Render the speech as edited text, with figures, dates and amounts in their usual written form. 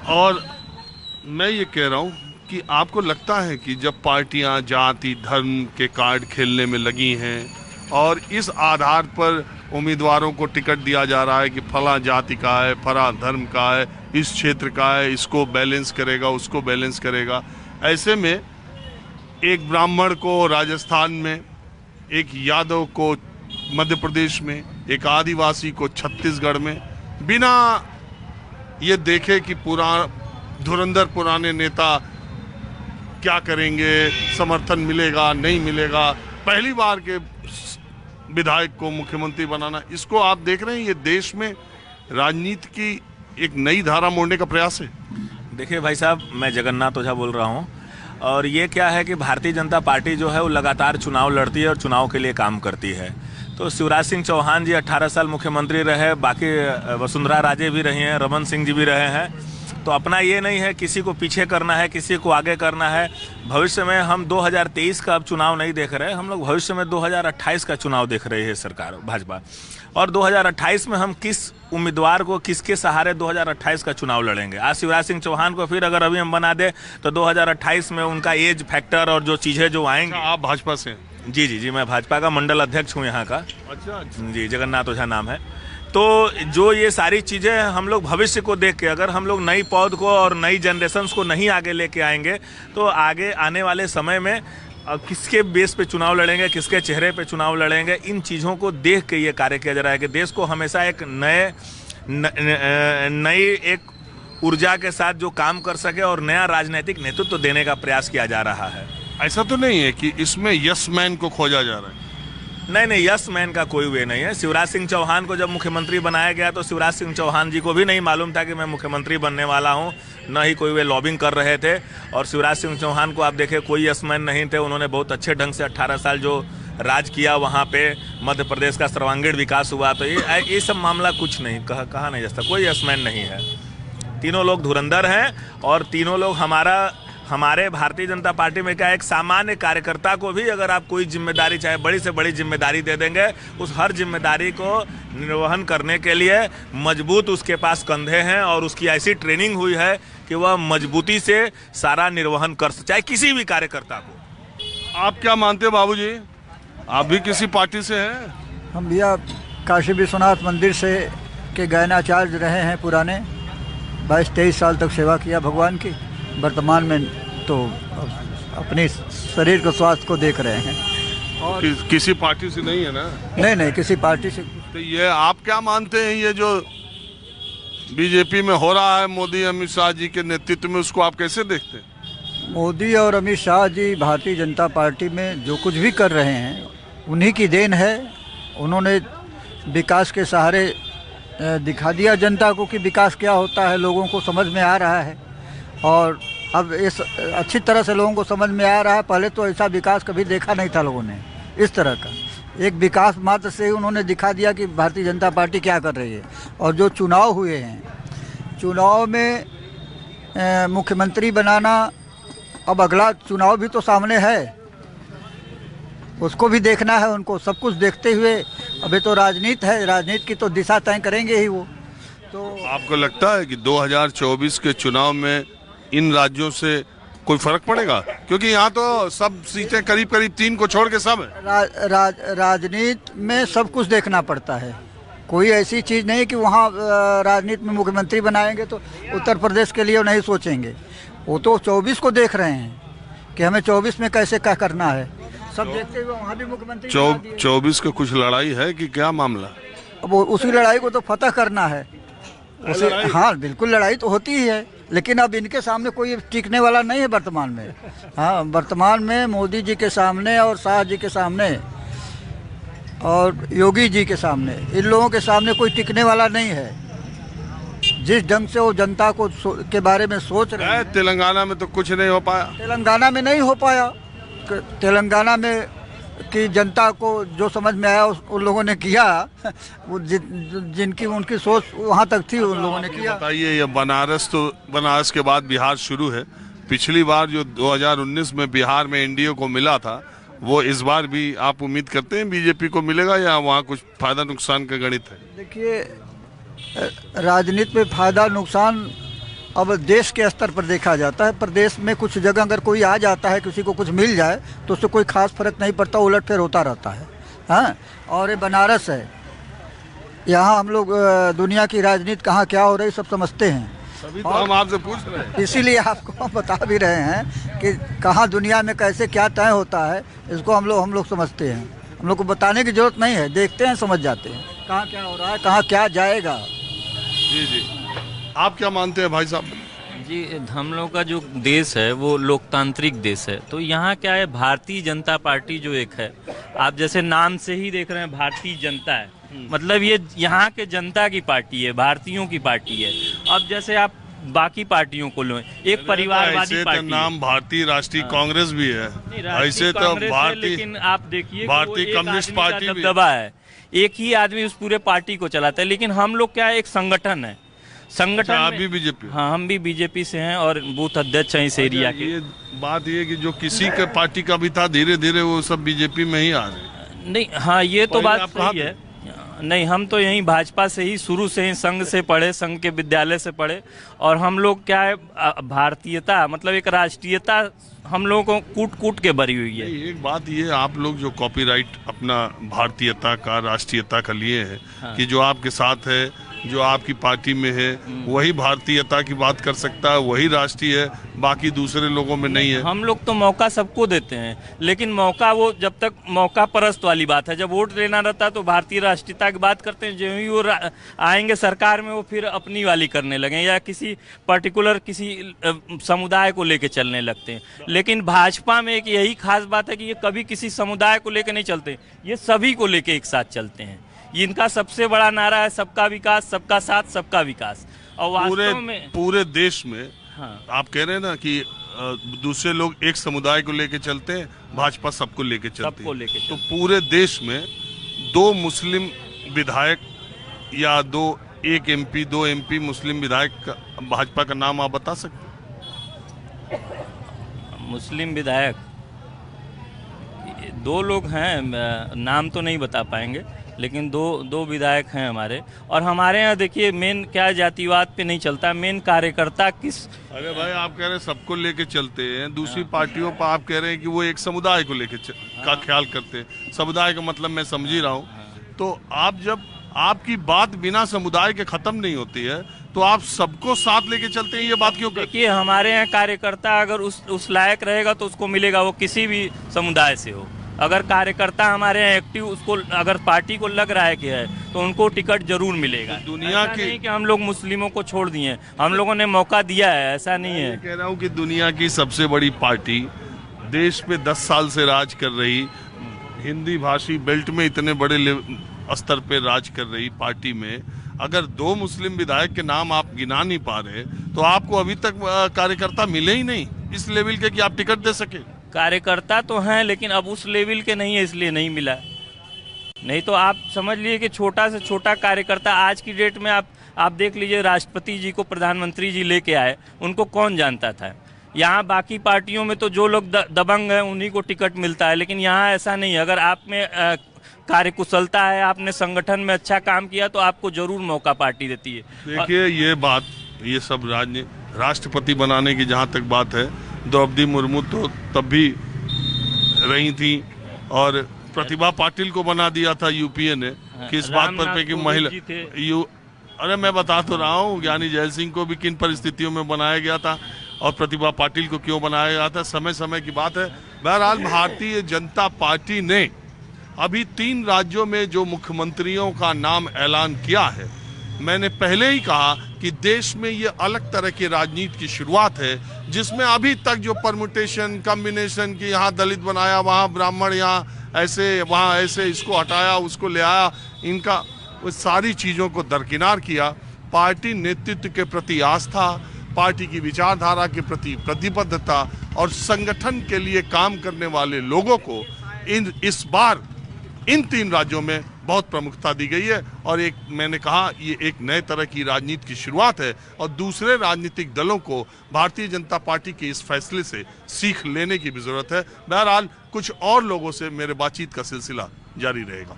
और मैं ये कह रहा हूँ कि आपको लगता है कि जब पार्टियां जाति धर्म के कार्ड खेलने में लगी हैं और इस आधार पर उम्मीदवारों को टिकट दिया जा रहा है कि फला जाति का है, फला धर्म का है, इस क्षेत्र का है, इसको बैलेंस करेगा, उसको बैलेंस करेगा, ऐसे में एक ब्राह्मण को राजस्थान में, एक यादव को मध्य प्रदेश में, एक आदिवासी को छत्तीसगढ़ में, बिना ये देखे कि धुरंधर पुराने नेता क्या करेंगे, समर्थन मिलेगा नहीं मिलेगा, पहली बार के विधायक को मुख्यमंत्री बनाना, इसको आप देख रहे हैं ये देश में राजनीति की एक नई धारा मोड़ने का प्रयास है। देखिए भाई साहब, मैं जगन्नाथ ओझा बोल रहा हूँ और ये क्या है कि भारतीय जनता पार्टी जो है वो लगातार चुनाव लड़ती है और चुनाव के लिए काम करती है। तो शिवराज सिंह चौहान जी 18 साल मुख्यमंत्री रहे, बाकी वसुंधरा राजे भी रही हैं, रमन सिंह जी भी रहे हैं। तो अपना ये नहीं है किसी को पीछे करना है, किसी को आगे करना है। भविष्य में हम 2023 का अब चुनाव नहीं देख रहे, हम लोग भविष्य में 2028 का चुनाव देख रहे हैं सरकार भाजपा। और 2028 में हम किस उम्मीदवार को, किसके सहारे 2028 का चुनाव लड़ेंगे। आज शिवराज सिंह चौहान को फिर अगर अभी हम बना दे तो 2028 में उनका एज फैक्टर और जो चीज़ें जो आएंगी। आप भाजपा से? जी, मैं भाजपा का मंडल अध्यक्ष हूँ यहाँ का। अच्छा। जी, जगन्नाथ ओझा नाम है। तो जो ये सारी चीज़ें हम लोग भविष्य को देख के, अगर हम लोग नई पौध को और नई जनरेशन्स को नहीं आगे लेके आएंगे तो आगे आने वाले समय में किसके बेस पे चुनाव लड़ेंगे, किसके चेहरे पे चुनाव लड़ेंगे, इन चीज़ों को देख के ये कार्य किया जा रहा है कि देश को हमेशा एक नई एक ऊर्जा के साथ जो काम कर सके और नया राजनीतिक नेतृत्व देने का प्रयास किया जा रहा है। ऐसा तो नहीं है कि इसमें यस मैन को खोजा जा रहा है? नहीं, यस मैन का कोई वे नहीं है। शिवराज सिंह चौहान को जब मुख्यमंत्री बनाया गया तो शिवराज सिंह चौहान जी को भी नहीं मालूम था कि मैं मुख्यमंत्री बनने वाला हूं, न ही कोई वे लॉबिंग कर रहे थे। और शिवराज सिंह चौहान को आप देखें, कोई यस मैन नहीं थे। उन्होंने बहुत अच्छे ढंग से 18 साल जो राज किया, वहाँ पे मध्य प्रदेश का सर्वांगीण विकास हुआ। तो ये सब मामला कुछ नहीं कहा नहीं जा सकता, कोई यस मैन नहीं है। तीनों लोग धुरंधर हैं और तीनों लोग हमारे भारतीय जनता पार्टी में क्या, एक सामान्य कार्यकर्ता को भी अगर आप कोई जिम्मेदारी, चाहे बड़ी से बड़ी जिम्मेदारी दे देंगे, उस हर जिम्मेदारी को निर्वहन करने के लिए मजबूत उसके पास कंधे हैं और उसकी ऐसी ट्रेनिंग हुई है कि वह मजबूती से सारा निर्वहन कर सकता, चाहे किसी भी कार्यकर्ता को। आप क्या मानते हो बाबूजी, आप भी किसी पार्टी से हैं? हम भैया काशी विश्वनाथ मंदिर से के गायनाचार्य रहे हैं, पुराने 22-23 साल तक सेवा किया भगवान की। वर्तमान में तो अपने शरीर के स्वास्थ्य को देख रहे हैं। और किसी पार्टी से नहीं है ना? नहीं, किसी पार्टी से। तो ये आप क्या मानते हैं, ये जो बीजेपी में हो रहा है मोदी अमित शाह जी के नेतृत्व में, उसको आप कैसे देखते हैं? मोदी और अमित शाह जी भारतीय जनता पार्टी में जो कुछ भी कर रहे हैं उन्हीं की देन है। उन्होंने विकास के सहारे दिखा दिया जनता को कि विकास क्या होता है, लोगों को समझ में आ रहा है। और अब इस अच्छी तरह से लोगों को समझ में आ रहा है। पहले तो ऐसा विकास कभी देखा नहीं था लोगों ने, इस तरह का एक विकास मात्र से उन्होंने दिखा दिया कि भारतीय जनता पार्टी क्या कर रही है। और जो चुनाव हुए हैं, चुनाव में मुख्यमंत्री बनाना, अब अगला चुनाव भी तो सामने है, उसको भी देखना है उनको। सब कुछ देखते हुए अभी तो राजनीति है, राजनीति की तो दिशा तय करेंगे ही वो। तो आपको लगता है कि 2024 के चुनाव में इन राज्यों से कोई फर्क पड़ेगा? क्योंकि यहाँ तो सब सीटें करीब 3 को छोड़ के सब है। राजनीति में सब कुछ देखना पड़ता है। कोई ऐसी चीज़ नहीं कि वहाँ राजनीति में मुख्यमंत्री बनाएंगे तो उत्तर प्रदेश के लिए नहीं सोचेंगे। वो तो 24 को देख रहे हैं कि हमें 24 में कैसे क्या करना है, सब देखते हुए वहाँ भी मुख्यमंत्री 24 का कुछ लड़ाई है कि क्या मामला? अब उसी लड़ाई को तो फतह करना है उसे। हाँ बिल्कुल, लड़ाई तो होती ही है, लेकिन अब इनके सामने कोई टिकने वाला नहीं है वर्तमान में। हाँ, वर्तमान में मोदी जी के सामने और शाह जी के सामने और योगी जी के सामने, इन लोगों के सामने कोई टिकने वाला नहीं है। जिस ढंग से वो जनता को के बारे में सोच रहे हैं। तेलंगाना में तो कुछ नहीं हो पाया। तेलंगाना में नहीं हो पाया। तेलंगाना में कि जनता को जो समझ में आया उन लोगों ने किया, वो जिनकी उनकी सोच वहाँ तक थी उन लोगों ने किया। बताइए, ये बनारस के बाद बिहार शुरू है। पिछली बार जो 2019 में बिहार में एनडीए को मिला था, वो इस बार भी आप उम्मीद करते हैं बीजेपी को मिलेगा या वहाँ कुछ फायदा नुकसान का गणित है? देखिए, राजनीति में फायदा नुकसान अब देश के स्तर पर देखा जाता है। प्रदेश में कुछ जगह अगर कोई आ जाता है, किसी को कुछ मिल जाए तो उससे कोई खास फर्क नहीं पड़ता, उलटफेर होता रहता है। हाँ, और ये बनारस है, यहाँ हम लोग दुनिया की राजनीति कहाँ क्या हो रही सब समझते हैं। तभी तो हम आपसे पूछ रहे हैं। इसीलिए आपको हम बता भी रहे हैं कि कहाँ दुनिया में कैसे क्या तय होता है, इसको हम लोग समझते हैं। हम लोग को बताने की जरूरत नहीं है, देखते हैं, समझ जाते हैं कहाँ क्या हो रहा है, कहाँ क्या जाएगा। जी जी, आप क्या मानते हैं भाई साहब? जी, हम लोग का जो देश है वो लोकतांत्रिक देश है। तो यहाँ क्या है, भारतीय जनता पार्टी जो एक है, आप जैसे नाम से ही देख रहे हैं भारतीय जनता है, मतलब ये यहाँ के जनता की पार्टी है, भारतीयों की पार्टी है। अब जैसे आप बाकी पार्टियों को लो, एक परिवारवादी पार्टी, नाम भारतीय राष्ट्रीय कांग्रेस भी है, ऐसे तो भारतीय, लेकिन आप देखिए भारतीय कम्युनिस्ट पार्टी भी दबदबा है, एक ही आदमी उस पूरे पार्टी को चलाता है। लेकिन हम लोग क्या है, एक संगठन है, संगठन। आप भी बीजेपी? हाँ, हम भी बीजेपी से हैं और बूथ अध्यक्ष हैं इस एरिया के। ये बात ये कि जो किसी के पार्टी का भी था, धीरे धीरे वो सब बीजेपी में ही आ रहे। नहीं, हाँ, ये तो बात सही है। नहीं, हम तो यहीं भाजपा से ही शुरू से ही संघ से पढ़े, संघ के विद्यालय से पढ़े, और हम लोग क्या है, भारतीयता मतलब एक राष्ट्रीयता हम लोगों को कूट कूट के भरी हुई है। एक बात ये, आप लोग जो कॉपीराइट अपना भारतीयता का, राष्ट्रीयता का लिए है, हाँ, कि जो आपके साथ है, जो आपकी पार्टी में है, वही भारतीयता की बात कर सकता है, वही राष्ट्रीय है, बाकी दूसरे लोगों में नहीं है। हम लोग तो मौका सबको देते हैं, लेकिन मौका वो जब तक मौका परस्त वाली बात है, जब वोट लेना रहता है तो भारतीय राष्ट्रीयता की बात करते हैं। जो ही वो आएंगे सरकार में, वो फिर अपनी वाली करने लगे या किसी पर्टिकुलर किसी समुदाय को लेके चलने लगते हैं। लेकिन भाजपा में एक यही खास बात है कि ये कभी किसी समुदाय को लेके नहीं चलते, ये सभी को लेके एक साथ चलते हैं। इनका सबसे बड़ा नारा है सबका विकास, सबका साथ, सबका विकास। और वास्तव में पूरे देश में, हाँ, आप कह रहे हैं ना कि दूसरे लोग एक समुदाय को लेके चलते हैं, भाजपा सबको लेके चलती है। तो पूरे देश में 2 मुस्लिम विधायक या एक एमपी, 2 एमपी मुस्लिम विधायक भाजपा का नाम आप बता सकते? मुस्लिम विधायक 2 लोग हैं, नाम तो नहीं बता पाएंगे, लेकिन दो विधायक हैं हमारे। और हमारे यहाँ देखिए, मेन क्या जातिवाद पे नहीं चलता, मेन कार्यकर्ता किस। अरे भाई, आप कह रहे हैं सबको लेके चलते हैं, दूसरी पार्टियों पर आप कह रहे हैं कि वो एक समुदाय को लेके का ख्याल करते हैं। समुदाय का मतलब मैं समझ ही रहा हूँ। तो आप जब आपकी बात बिना समुदाय के खत्म नहीं होती है, तो आप सबको साथ लेके चलते हैं, ये बात क्यों? देखिए, हमारे यहाँ कार्यकर्ता अगर उस लायक रहेगा तो उसको मिलेगा, वो किसी भी समुदाय से हो। अगर कार्यकर्ता हमारे यहाँ एक्टिव, उसको अगर पार्टी को लग रहा है कि है, तो उनको टिकट जरूर मिलेगा। तो दुनिया की नहीं कि हम लोग मुस्लिमों को छोड़ दिए, हम लोगों ने मौका दिया है, ऐसा नहीं है। कह रहा हूँ कि दुनिया की सबसे बड़ी पार्टी देश पे 10 साल से राज कर रही, हिंदी भाषी बेल्ट में इतने बड़े स्तर पे राज कर रही पार्टी में, अगर 2 मुस्लिम विधायक के नाम आप गिना नहीं पा रहे, तो आपको अभी तक कार्यकर्ता मिले ही नहीं इस लेवल के कि आप टिकट दे सके। कार्यकर्ता तो हैं, लेकिन अब उस लेवल के नहीं है, इसलिए नहीं मिला। नहीं तो आप समझ लीजिए कि छोटा से छोटा कार्यकर्ता आज की डेट में आप देख लीजिए, राष्ट्रपति जी को प्रधानमंत्री जी लेके आए, उनको कौन जानता था। यहाँ बाकी पार्टियों में तो जो लोग दबंग हैं उन्हीं को टिकट मिलता है, लेकिन यहाँ ऐसा नहीं है। अगर आप में कार्यकुशलता है, आपने संगठन में अच्छा काम किया, तो आपको जरूर मौका पार्टी देती है। देखिए, ये बात, ये सब राष्ट्रपति बनाने की जहाँ तक बात है, द्रौपदी मुर्मू तो तब भी रही थी, और प्रतिभा पाटिल को बना दिया था यूपीए ने, किस बात पर पे कि महिला। अरे मैं बता तो रहा हूँ, ज्ञानी जैल सिंह को भी किन परिस्थितियों में बनाया गया था और प्रतिभा पाटिल को क्यों बनाया गया था, समय समय की बात है। बहरहाल, भारतीय जनता पार्टी ने अभी 3 राज्यों में जो मुख्यमंत्रियों का नाम ऐलान किया है, मैंने पहले ही कहा कि देश में ये अलग तरह की राजनीति की शुरुआत है, जिसमें अभी तक जो परमुटेशन, कॉम्बिनेशन की, यहाँ दलित बनाया, वहाँ ब्राह्मण, यहाँ ऐसे, वहाँ ऐसे, इसको हटाया, उसको ले आया, इनका वो सारी चीज़ों को दरकिनार किया। पार्टी नेतृत्व के प्रति आस्था, पार्टी की विचारधारा के प्रति प्रतिबद्धता और संगठन के लिए काम करने वाले लोगों को इस बार इन 3 राज्यों में बहुत प्रमुखता दी गई है। और एक, मैंने कहा, ये एक नए तरह की राजनीति की शुरुआत है और दूसरे राजनीतिक दलों को भारतीय जनता पार्टी के इस फैसले से सीख लेने की भी जरूरत है। बहरहाल, कुछ और लोगों से मेरे बातचीत का सिलसिला जारी रहेगा।